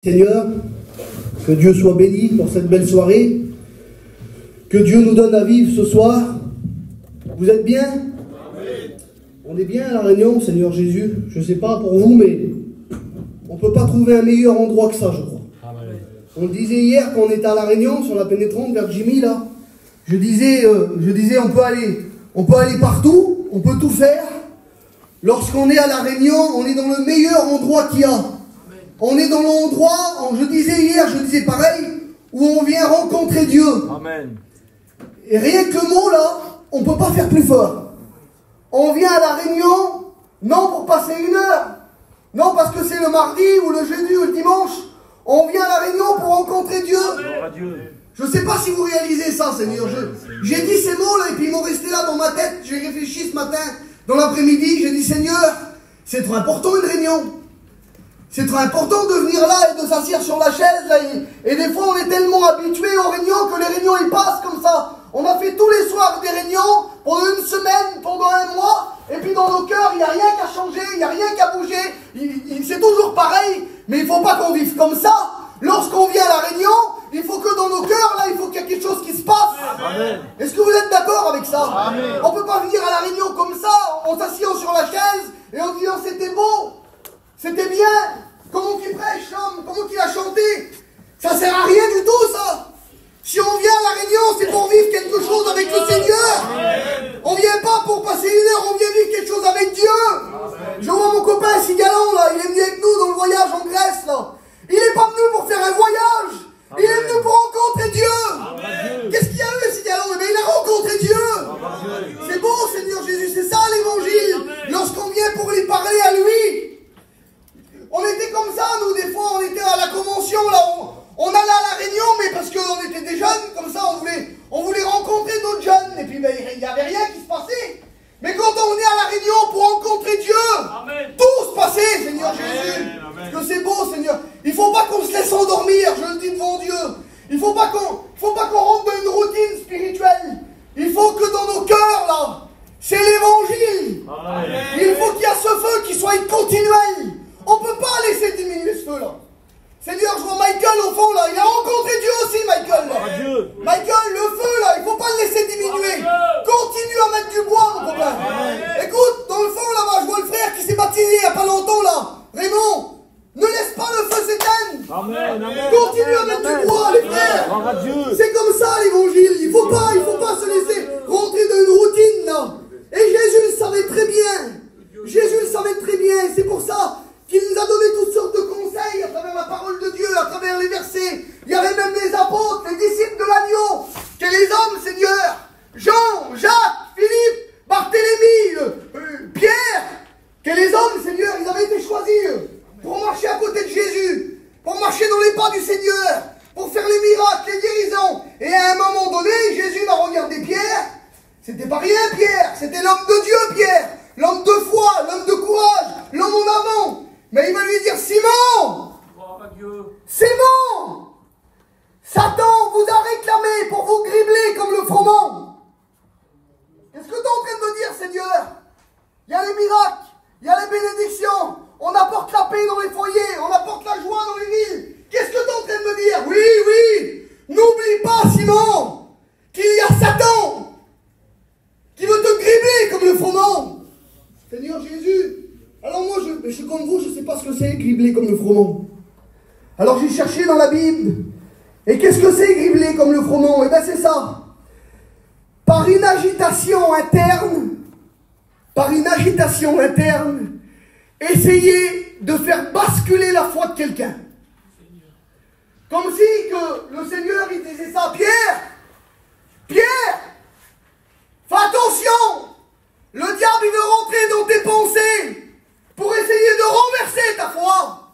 Seigneur, que Dieu soit béni pour cette belle soirée, que Dieu nous donne à vivre ce soir. Vous êtes bien? Amen. On est bien à La Réunion, Seigneur Jésus. Je ne sais pas pour vous, mais on ne peut pas trouver un meilleur endroit que ça, je crois. Amen. On le disait hier quand on était à La Réunion, sur la pénétrante vers Jimmy, là. Je disais on peut aller partout, on peut tout faire. Lorsqu'on est à La Réunion, on est dans le meilleur endroit qu'il y a. On est dans l'endroit, je disais pareil, où on vient rencontrer Dieu. Amen. Et rien que le mot là, on ne peut pas faire plus fort. On vient à La Réunion, non pour passer une heure, non parce que c'est le mardi ou le jeudi ou le dimanche. On vient à La Réunion pour rencontrer Dieu. Je ne sais pas si vous réalisez ça, Seigneur. J'ai dit ces mots là et puis ils m'ont resté là dans ma tête. J'ai réfléchi ce matin, dans l'après-midi, j'ai dit Seigneur, c'est trop important une réunion. C'est très important de venir là et de s'asseoir sur la chaise. Là, et des fois, on est tellement habitués aux réunions que les réunions, ils passent comme ça. On a fait tous les soirs des réunions pendant une semaine, pendant un mois. Et puis dans nos cœurs, il n'y a rien qu'à changer, il n'y a rien qu'à bouger. C'est toujours pareil, mais il ne faut pas qu'on vive comme ça. Lorsqu'on vient à la réunion, il faut que dans nos cœurs, là, il faut qu'il y ait quelque chose qui se passe. Est-ce que vous êtes d'accord avec ça? Amen. On ne peut pas venir à la réunion comme ça, en s'asseyant sur la chaise et en disant c'était beau. C'était bien. Comment qu'il prêche l'homme? Comment qu'il a chanté? Ça sert à rien du tout ça. Si on vient à la réunion, c'est pour vivre quelque chose avec le Seigneur. On vient pas pour passer une heure, on vient vivre quelque chose avec Dieu. Je vois mon copain Sigalan là, il est venu avec nous dans le voyage en Grèce là. Il n'est pas venu pour faire un voyage. Il est venu pour rencontrer Dieu. Qu'est-ce qu'il y a eu Sigalan? Eh bien, il a rencontré Dieu. C'est beau Seigneur Jésus, c'est ça l'évangile. Lorsqu'on vient pour lui parler à lui. On était comme ça, nous, des fois, on était à la convention, là, on allait à la réunion, mais parce qu'on était des jeunes, comme ça, on voulait rencontrer d'autres jeunes, et puis ben, il n'y avait rien qui se passait. Mais quand on est à la réunion pour rencontrer Dieu, Amen. Tout se passait, Seigneur Jésus. Amen. Parce que c'est beau, Seigneur. Il ne faut pas qu'on se laisse endormir, je le dis devant Dieu. Il ne faut pas qu'on rentre dans une routine spirituelle. Il faut que dans nos cœurs, là, c'est l'évangile. Il faut qu'il y ait ce feu qui soit continuel. On ne peut pas laisser diminuer ce feu-là. Seigneur, je vois Michael au fond, là. Il a rencontré Dieu aussi, Michael. Michael, le feu, là, il ne faut pas le laisser diminuer. Continue à mettre du bois, mon copain. Écoute, dans le fond, là-bas, je vois le frère qui s'est baptisé il n'y a pas longtemps, là. Raymond, ne laisse pas le feu s'éteindre. Continue à mettre du bois, les frères. C'est comme ça, l'évangile. Il ne faut pas se laisser rentrer dans une routine, là. Et Jésus le savait très bien. Jésus le savait très bien. C'est pour ça qu'il nous a donné toutes sortes de conseils à travers la parole de Dieu, à travers les versets. Il y avait même les apôtres, les disciples de l'agneau, que les hommes, Seigneur, Jean, Jacques, Philippe, Barthélemy, Pierre, que les hommes, Seigneur, ils avaient été choisis pour marcher à côté de Jésus, pour marcher dans les pas du Seigneur, pour faire les miracles, les guérisons. Et à un moment donné, Jésus va regarder Pierre. C'était pas rien, Pierre, c'était l'homme de Dieu, Pierre, l'homme de foi, l'homme de courage, l'homme en avant. Mais il va lui dire, Simon, Simon, Satan vous a réclamé pour vous gribler comme le froment. Qu'est-ce que tu es en train de me dire, Seigneur? Il y a les miracles, il y a les bénédictions, on apporte la paix dans les foyers, on apporte la joie dans les villes. Qu'est-ce que tu es en train de me dire? Oui, n'oublie pas, Simon, qu'il y a Satan qui veut te gribler comme le froment. Seigneur Jésus. Alors moi, je suis comme vous, je ne sais pas ce que c'est, gribler comme le froment. Alors j'ai cherché dans la Bible. Et qu'est-ce que c'est, gribler comme le froment? Eh bien c'est ça. Par une agitation interne, essayer de faire basculer la foi de quelqu'un. Comme si que le Seigneur, il disait ça. Pierre, fais attention. Le diable, il veut rentrer dans tes pensées pour essayer de renverser ta foi.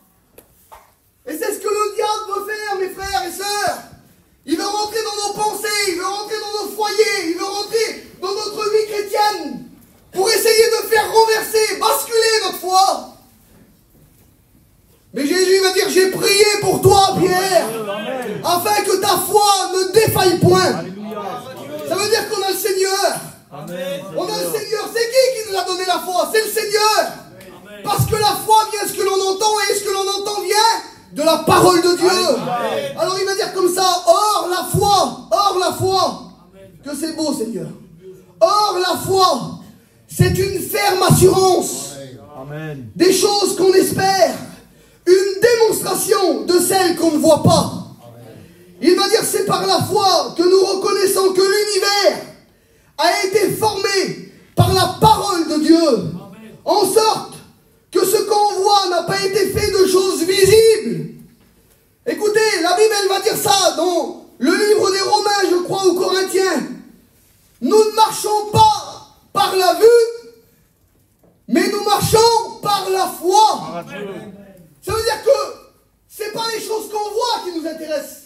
Et c'est ce que le diable veut faire, mes frères et sœurs. Il veut rentrer dans nos pensées, il veut rentrer dans nos foyers, il veut rentrer dans notre vie chrétienne pour essayer de faire renverser, basculer notre foi. Mais Jésus va dire, j'ai prié pour toi, Pierre, afin que ta foi ne défaille point. Ça veut dire qu'on a le Seigneur. Amen. On a le Seigneur. C'est qui nous a donné la foi? C'est le Seigneur. Amen. Parce que la foi vient de ce que l'on entend et ce que l'on entend vient de la parole de Dieu. Alors il va dire comme ça, or la foi, que c'est beau Seigneur. Or la foi, c'est une ferme assurance des choses qu'on espère, une démonstration de celles qu'on ne voit pas. Il va dire c'est par la foi que nous reconnaissons que l'univers a été formé par la parole de Dieu, en sorte que ce qu'on voit n'a pas été fait de choses visibles. Écoutez, la Bible elle va dire ça dans le livre des Romains, je crois, aux Corinthiens. Nous ne marchons pas par la vue, mais nous marchons par la foi. Ça veut dire que c'est pas les choses qu'on voit qui nous intéressent.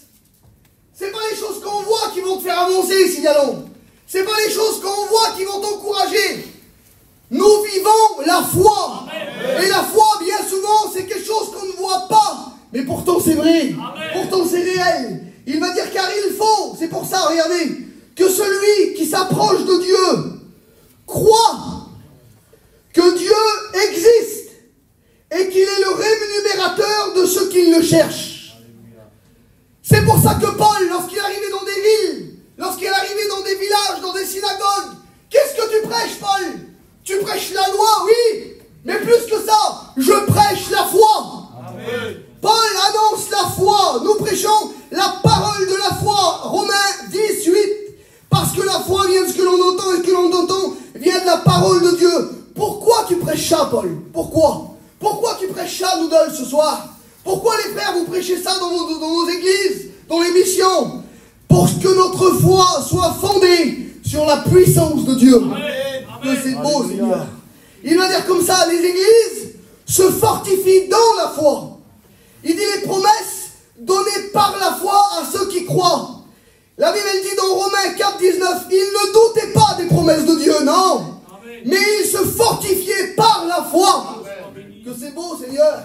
C'est pas les choses qu'on voit qui vont te faire avancer, signalons. C'est pas les choses qu'on voit qui vont t'encourager. Nous vivons la foi. Et la foi, bien souvent, c'est quelque chose qu'on ne voit pas. Mais pourtant, c'est vrai. Pourtant, c'est réel. Il va dire car il faut, c'est pour ça, regardez, que celui qui s'approche de Dieu croit que Dieu existe et qu'il est le rémunérateur de ceux qui le cherchent. C'est pour ça que Paul, lorsqu'il est arrivé dans des villes, lorsqu'il est arrivé dans des villages, dans des synagogues, qu'est-ce que tu prêches, Paul? Tu prêches la loi, oui, mais plus que ça, je prêche la foi. Amen. Paul annonce la foi. Nous prêchons la parole de la foi. Romains 18. Parce que la foi vient de ce que l'on entend et ce que l'on entend vient de la parole de Dieu. Pourquoi tu prêches ça, Paul? Pourquoi tu prêches ça, Noodle, ce soir? Pourquoi les frères, vous prêchez ça dans nos églises, dans les missions? Pour que notre foi soit fondée sur la puissance de Dieu. Amen. Que c'est beau, Seigneur. Il va dire comme ça, les églises se fortifient dans la foi. Il dit les promesses données par la foi à ceux qui croient. La Bible elle dit dans Romains 4, 19, ils ne doutaient pas des promesses de Dieu, non. Amen. Mais ils se fortifiaient par la foi. Amen. Que c'est beau, Seigneur.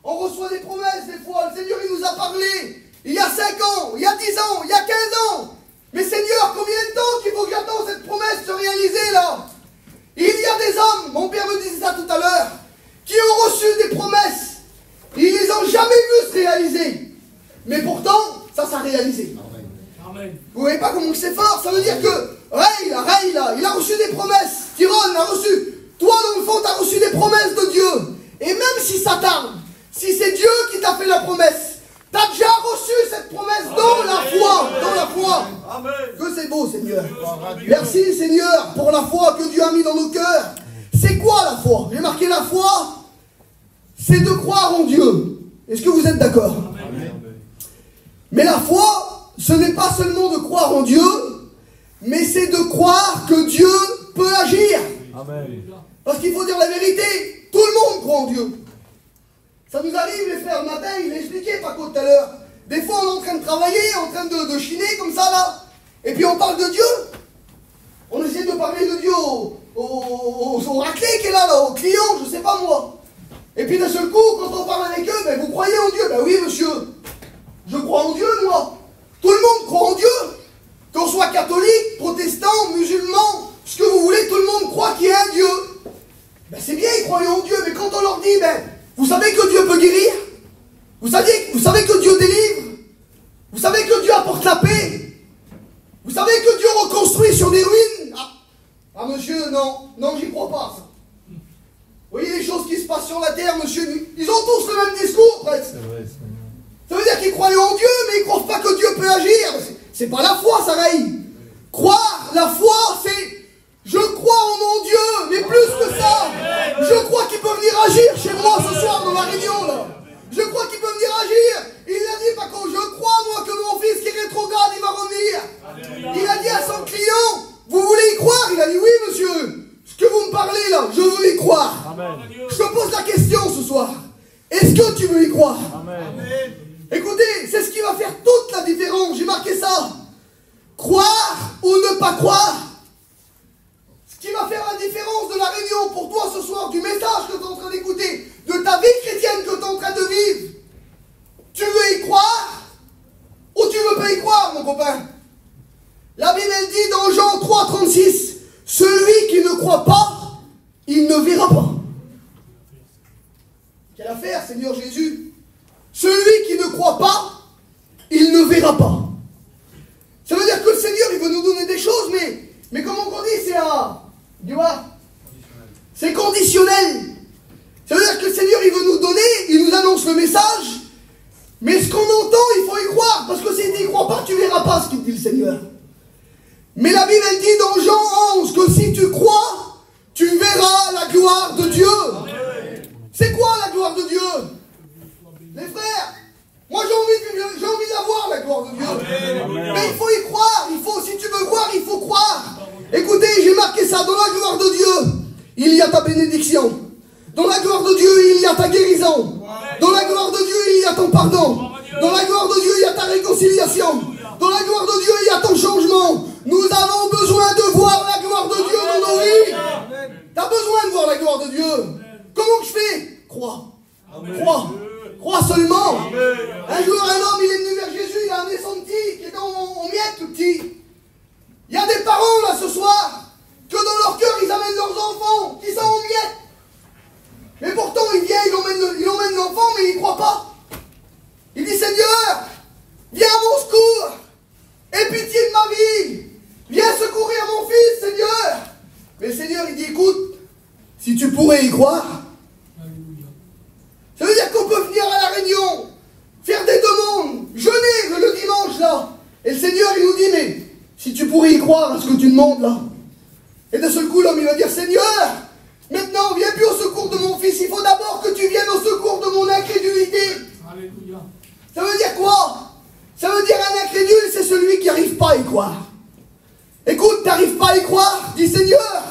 On reçoit des promesses des fois. Le Seigneur il nous a parlé il y a 5 ans, il y a 10 ans, il y a 15 ans. Mais Seigneur, combien de temps qu'il faut que j'attende cette promesse se réaliser là? Il y a des hommes, mon père me disait ça tout à l'heure, qui ont reçu des promesses. Ils les ont jamais vues se réaliser. Mais pourtant, ça s'est réalisé. Amen. Vous voyez pas comment c'est fort? Ça veut dire que Ray, il a reçu des promesses. Tyrone a reçu. Toi, dans le fond, tu as reçu des promesses de Dieu. Et même si ça tarde, si c'est Dieu qui t'a fait la promesse, tu as déjà reçu cette promesse dans la foi. Dans la foi. Amen. Que c'est beau, Seigneur. Merci, Seigneur, pour la foi que Dieu a mis dans nos cœurs. C'est quoi la foi? J'ai marqué la foi, c'est de croire en Dieu. Est-ce que vous êtes d'accord? Mais la foi, ce n'est pas seulement de croire en Dieu, mais c'est de croire que Dieu peut agir. Amen. Parce qu'il faut dire la vérité, tout le monde croit en Dieu. Ça nous arrive, les frères, le matin, il a expliqué Paco tout à l'heure. Des fois, on est en train de travailler, en train de chiner comme ça, là. Et puis on parle de Dieu. On essaie de parler de Dieu au raclé qui est là, au client, je sais pas moi. Et puis d'un seul coup, quand on parle avec eux, ben, vous croyez en Dieu? Ben oui, monsieur. Je crois en Dieu, moi. Tout le monde croit en Dieu. Qu'on soit catholique, protestant, musulman, ce que vous voulez, tout le monde croit qu'il y a un Dieu. Ben c'est bien, ils croient en Dieu, mais quand on leur dit, ben, vous savez que Dieu peut guérir? Vous savez que Dieu délivre? Vous savez que Dieu apporte la paix? Vous savez que Dieu reconstruit sur des ruines? Ah monsieur, non, j'y crois pas, ça. Vous voyez les choses qui se passent sur la terre, monsieur, ils ont tous le même discours, presque. Ça veut dire qu'ils croient en Dieu, mais ils ne croient pas que Dieu peut agir. C'est pas la foi, ça raille. Croire, la foi, c'est je crois en mon Dieu, mais plus que ça, je crois qu'il peut venir agir chez moi ce soir dans la réunion, là. Je crois qu'il peut venir agir. Il a dit, par contre, je crois, moi, que mon fils qui est rétrograde, il va revenir. Il a dit à son client, vous voulez y croire? Il a dit, oui, monsieur. Ce que vous me parlez, là, je veux y croire. Amen. Je te pose la question ce soir. Est-ce que tu veux y croire? Amen. Écoutez, c'est ce qui va faire toute la différence. J'ai marqué ça. Croire ou ne pas croire. Ce qui va faire la différence de la réunion pour toi ce soir, du message que tu es en train d'écouter, de ta vie chrétienne que tu es en train de vivre. Tu veux y croire ou tu veux pas y croire, mon copain? La Bible elle dit dans Jean 3, 36, celui qui ne croit pas, il ne verra pas. Quelle affaire, Seigneur Jésus? Celui qui Mais ce qu'on entend, il faut y croire, parce que si tu n'y crois pas, tu ne verras pas ce qu'il dit le Seigneur. Mais la Bible, elle dit dans Jean 11 que si tu crois, tu verras la gloire de Dieu. C'est quoi la gloire de Dieu? Les frères, moi j'ai envie de la voir, la gloire de Dieu. Mais il faut y croire, si tu veux voir, il faut croire. Écoutez, j'ai marqué ça, dans la gloire de Dieu, il y a ta bénédiction. Dans la gloire de Dieu, il y a ta guérison. Dans la gloire de Dieu, il y a ton pardon. Dans la gloire de Dieu, il y a ta réconciliation. Dans la gloire de Dieu, il y a ton changement. Nous avons besoin de voir la gloire de Dieu dans nos vies. Tu as besoin de voir la gloire de Dieu. Comment je fais? Crois. Crois. Crois seulement. Un jour, un homme, il est venu vers Jésus, il a amené son petit, qui est en miettes, le petit. Il y a des parents, là, ce soir, que dans leur cœur, ils amènent leurs enfants, qui sont en miettes. Mais pourtant, il vient, il emmène l'enfant, mais il ne croit pas. Il dit, Seigneur, viens à mon secours. Aie pitié de ma vie. Viens secourir mon fils, Seigneur. Mais le Seigneur, il dit, écoute, si tu pourrais y croire, ça veut dire qu'on peut venir à la réunion, faire des demandes, jeûner le dimanche, là. Et le Seigneur, il nous dit, mais si tu pourrais y croire à ce que tu demandes, là. Et d'un seul coup, l'homme, il va dire, Seigneur, maintenant, viens plus au secours de mon fils. Il faut d'abord que tu viennes au secours de mon incrédulité. Alléluia. Ça veut dire quoi? Ça veut dire un incrédule, c'est celui qui n'arrive pas à y croire. Écoute, tu n'arrives pas à y croire? Dis, Seigneur,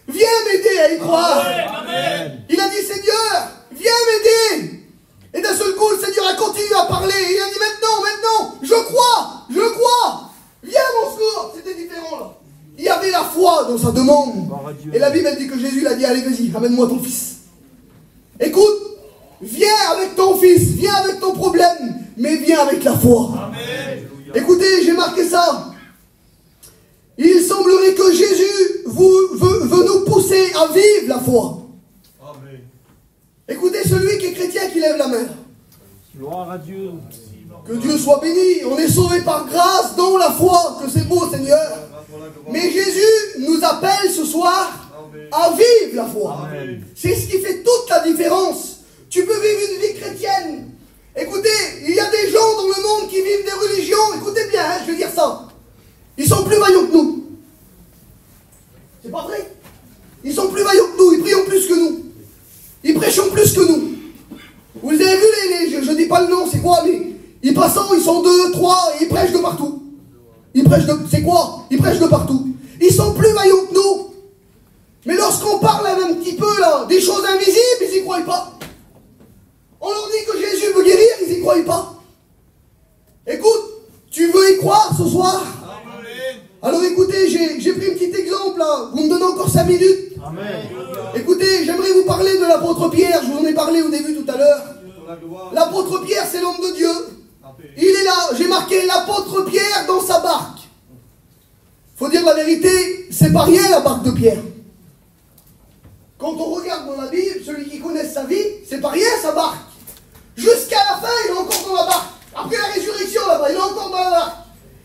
viens m'aider à y croire. Amen. Il a dit, Seigneur, viens m'aider. Et d'un seul coup, le Seigneur a continué à parler. Il a dit, maintenant, je crois. Viens à mon secours. C'était différent, là. Il y avait la foi dans sa demande. Et la Bible, elle dit que Jésus l'a dit, allez, vas-y, amène-moi ton fils. Écoute, viens avec ton fils, viens avec ton problème, mais viens avec la foi. Amen. Écoutez, j'ai marqué ça. Il semblerait que Jésus veut nous pousser à vivre la foi. Amen. Écoutez, celui qui est chrétien qui lève la main. Gloire à Dieu. Que Dieu soit béni. On est sauvé par grâce dans la foi. Que c'est beau, Seigneur. Mais Jésus nous appelle ce soir à vivre la foi. C'est ce qui fait toute la différence. Tu peux vivre une vie chrétienne. Écoutez, il y a des gens dans le monde qui vivent des religions. Écoutez bien, hein, je vais dire ça. Ils sont plus vaillants que nous. C'est pas vrai? Ils sont plus vaillants que nous. Ils prient plus que nous. Ils prêchent plus que nous. Vous avez vu je dis pas le nom, c'est quoi, mais ils passent, ils sont 2, 3, et ils prêchent de partout. C'est quoi? Ils prêchent de partout. Ils sont plus vaillants que nous. Mais lorsqu'on parle un petit peu là, des choses invisibles, ils n'y croient pas. On leur dit que Jésus veut guérir, ils n'y croient pas. Écoute, tu veux y croire ce soir? Amen. Alors écoutez, j'ai pris un petit exemple là. Vous me donnez encore 5 minutes? Amen. Écoutez, j'aimerais vous parler de l'apôtre Pierre. Je vous en ai parlé au début tout à l'heure. L'apôtre Pierre, c'est l'homme de Dieu. Il est là, j'ai marqué l'apôtre Pierre dans sa barque. Faut dire la vérité, c'est pas rien la barque de Pierre. Quand on regarde dans la Bible, celui qui connaît sa vie, c'est pas rien sa barque. Jusqu'à la fin, il est encore dans la barque. Après la résurrection là-bas, il est encore dans la barque.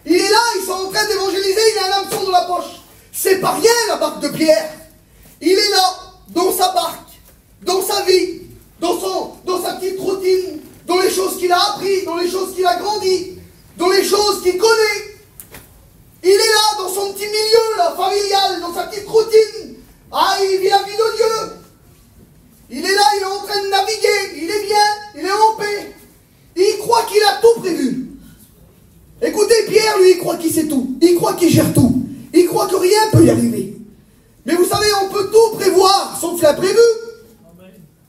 Il est là, ils sont en train d'évangéliser, il a un hameçon dans la poche. C'est pas rien la barque de Pierre. Il est là, dans sa barque, dans sa vie, dans sa petite routine, dans les choses qu'il a appris, dans les choses qu'il a grandi, dans les choses qu'il connaît. Il est là, dans son petit milieu, là, familial, dans sa petite routine. Ah, il vit la vie de Dieu. Il est là, il est en train de naviguer, il est bien, il est en paix. Il croit qu'il a tout prévu. Écoutez, Pierre, lui, il croit qu'il sait tout. Il croit qu'il gère tout. Il croit que rien ne peut y arriver. Mais vous savez, on peut tout prévoir, sauf l'imprévu.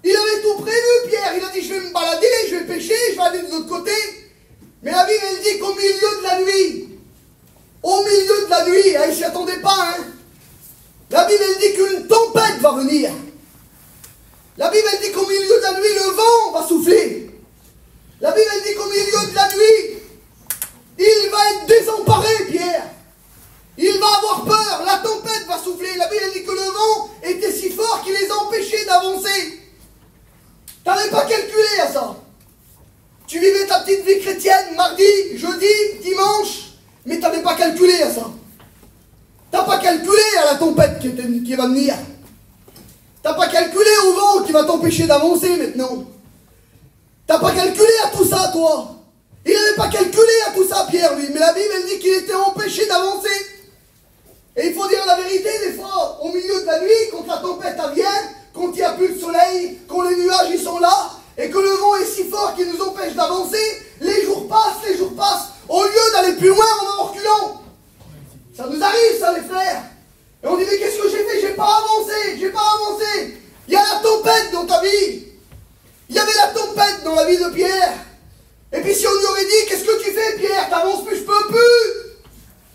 Il avait tout prévu, Pierre. Il a dit, je vais me balader, je vais pêcher, je vais aller de l'autre côté. Mais la Bible, elle dit qu'au milieu de la nuit, elle ne s'y attendait pas, hein. La Bible, elle dit qu'une tempête va venir. La Bible, elle dit qu'au milieu de la nuit, le vent va souffler. La Bible, elle dit qu'au milieu de la nuit, il va être désemparé, Pierre. Il va avoir peur, la tempête va souffler. La Bible, elle dit que le vent était si fort qu'il les empêchait d'avancer. Tu n'avais pas calculé à ça. Tu vivais ta petite vie chrétienne mardi, jeudi, dimanche, mais tu n'avais pas calculé à ça. Tu n'as pas calculé à la tempête qui va venir. Tu n'as pas calculé au vent qui va t'empêcher d'avancer maintenant. Tu n'as pas calculé à tout ça, toi. Il n'avait pas calculé à tout ça, Pierre, lui. Mais la Bible, elle dit qu'il était empêché d'avancer. Et il faut dire la vérité, des fois, au milieu de la nuit, quand la tempête vient, quand il n'y a plus de soleil, quand les nuages ils sont là, et que le vent est si fort qu'il nous empêche d'avancer, les jours passent. Au lieu d'aller plus loin, on va en reculant. Ça nous arrive, ça, les frères. Et on dit, mais qu'est-ce que j'ai fait? J'ai pas avancé. Il y a la tempête dans ta vie. Il y avait la tempête dans la vie de Pierre. Et puis si on lui aurait dit, qu'est-ce que tu fais, Pierre? T'avances plus, je peux plus.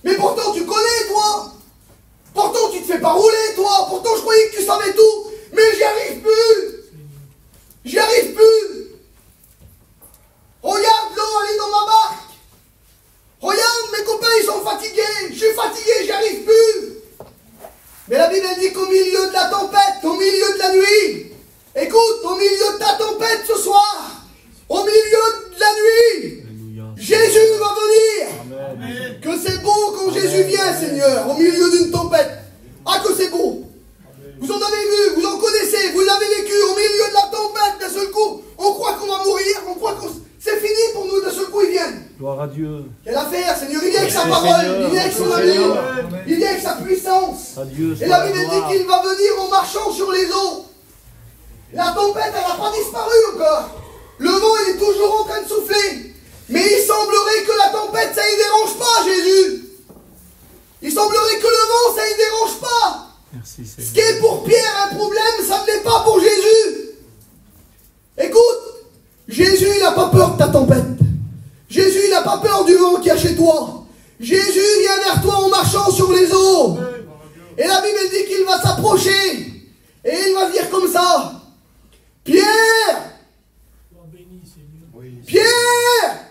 Mais pourtant, tu connais, toi. Pourtant, tu te fais pas rouler, toi. Pourtant, je croyais que tu savais tout. Mais j'y arrive plus. Regarde l'eau, elle est dans ma barque. Regarde, mes copains, ils sont fatigués. Je suis fatigué, j'y arrive plus. Mais la Bible dit qu'au milieu de la tempête, au milieu de la nuit, écoute, au milieu de ta tempête ce soir, au milieu de la nuit, Jésus va venir. Amen. Que c'est beau quand Jésus vient, Seigneur, au milieu d'une tempête. Ah, que c'est beau. Vous en avez vu, vous en connaissez, vous l'avez vécu au milieu de la tempête, d'un seul coup. On croit qu'on va mourir, on croit que c'est fini pour nous, d'un seul coup, il vient. Gloire à Dieu. Quelle affaire, Seigneur, il vient avec sa parole, il vient avec son amour, il vient avec sa puissance. Adieu, Et la Bible dit qu'il va venir en marchant sur les eaux. La tempête, elle n'a pas disparu encore. Le vent, il est toujours en train de souffler. Mais il semblerait que la tempête, ça ne dérange pas, Jésus. Il semblerait que le vent, ça ne dérange pas. Merci, Seigneur. Ce qui est pour Pierre un problème, ça ne l'est pas pour Jésus. Écoute, Jésus, il n'a pas peur de ta tempête. Jésus, il n'a pas peur du vent qu'il y a chez toi. Jésus vient vers toi en marchant sur les eaux. Et la Bible dit qu'il va s'approcher. Et il va dire comme ça, Pierre, Pierre,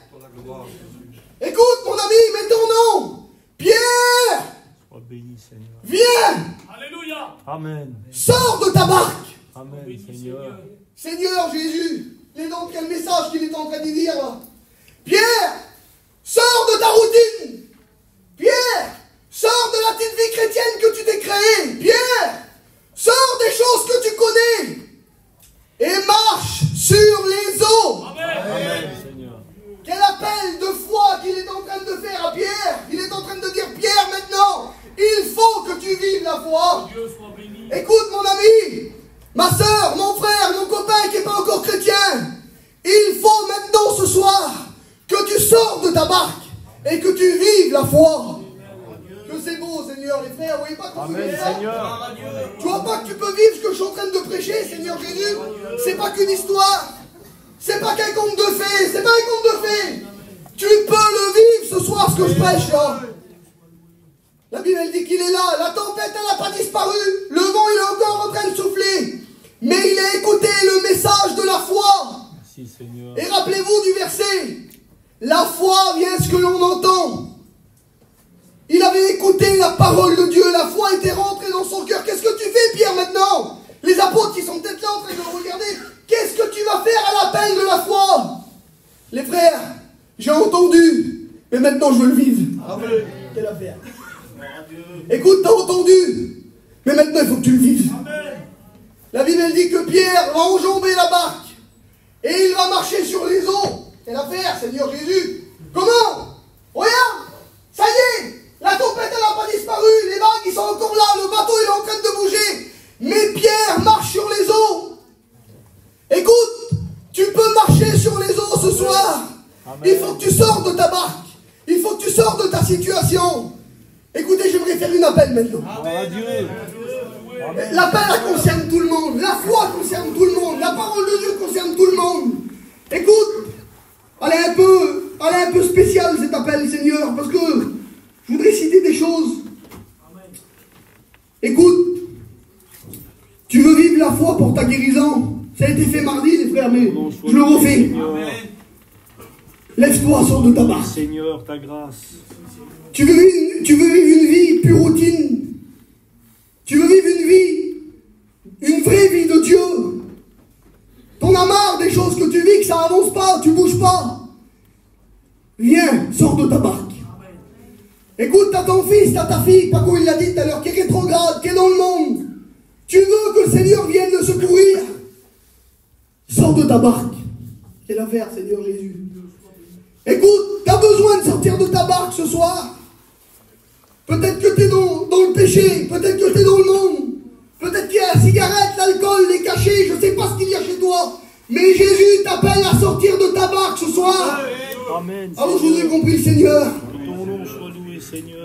écoute mon ami, mets ton nom. Pierre, Sois béni, Seigneur. viens, Alléluia. Amen. sors de ta barque. Amen, Seigneur. Seigneur Jésus, il est dans quel message qu'il est en train de dire là? Pierre, sors de ta routine. Pierre, sors de la petite vie chrétienne que tu t'es créée. Pierre, sors des choses que tu connais et marche sur les eaux. Amen, Seigneur. Quel appel de foi qu'il est en train de faire à Pierre. Il est en train de dire, Pierre, maintenant, il faut que tu vives la foi. Dieu soit béni. Écoute mon ami, ma soeur, mon frère, mon copain qui n'est pas encore chrétien, il faut maintenant ce soir que tu sors de ta barque et que tu vives la foi. Que c'est beau, Seigneur, les frères, vous voyez pas comment Amen, c'est ça? Seigneur. Tu vois pas que tu peux vivre ce que je suis en train de prêcher, Seigneur Jésus? C'est pas qu'une histoire, c'est pas qu'un conte de fées, c'est pas un conte de fées. Tu peux le vivre ce soir, ce que je prêche là. La Bible elle dit qu'il est là, la tempête elle n'a pas disparu, le vent il est encore en train de souffler, mais il a écouté le message de la foi. Merci, Seigneur. Et rappelez-vous du verset, la foi vient de ce que l'on entend. Il avait écouté la parole de Dieu, la foi était rentrée dans son cœur. Qu'est-ce que tu fais, Pierre, maintenant? Les apôtres qui sont peut-être là en train de le regarder, qu'est-ce que tu vas faire à l'appel de la foi? Les frères, j'ai entendu, mais maintenant je veux le vivre. Amen. Quelle affaire? Écoute, t'as entendu, mais maintenant il faut que tu le vives. Amen. La Bible elle dit que Pierre va enjamber la barque et il va marcher sur les eaux. Quelle affaire, Seigneur Jésus? Comment? Regarde, ça y est, la tempête elle n'a pas disparu, les vagues ils sont encore là, le bateau il est en train de bouger, mais Pierre marche sur les eaux. Écoute, tu peux marcher sur les eaux ce soir. Amen. Il faut que tu sors de ta barque, il faut que tu sors de ta situation. Écoutez, j'aimerais faire une appel maintenant. Gloire à Dieu. L'appel, elle concerne tout le monde. La foi concerne tout le monde. La parole de Dieu concerne tout le monde. Écoute, elle est un peu spéciale cet appel, Seigneur, parce que je voudrais citer des choses. Écoute, tu veux vivre la foi pour ta guérison. Ça a été fait mardi, les frères, mais je le refais. Lève-toi, sors de ta barque. Seigneur, ta grâce. Tu veux vivre une vie pure routine. Tu veux vivre une vraie vie de Dieu. T'en as marre des choses que tu vis, que ça avance pas, tu bouges pas. Viens, sors de ta barque. Écoute, t'as ton fils, t'as ta fille, Paco il l'a dit tout à l'heure, qui est rétrograde, qui est dans le monde. Tu veux que le Seigneur vienne le secourir. Sors de ta barque. Quelle affaire, Seigneur Jésus. Écoute, tu as besoin de sortir de ta barque ce soir. Peut-être que tu es dans le péché, peut-être que tu es dans le monde, peut-être qu'il y a la cigarette, l'alcool, les cachets, je ne sais pas ce qu'il y a chez toi. Mais Jésus t'appelle à sortir de ta barque ce soir. Amen. Alors je vous ai compris, Seigneur. Que ton nom soit loué, Seigneur.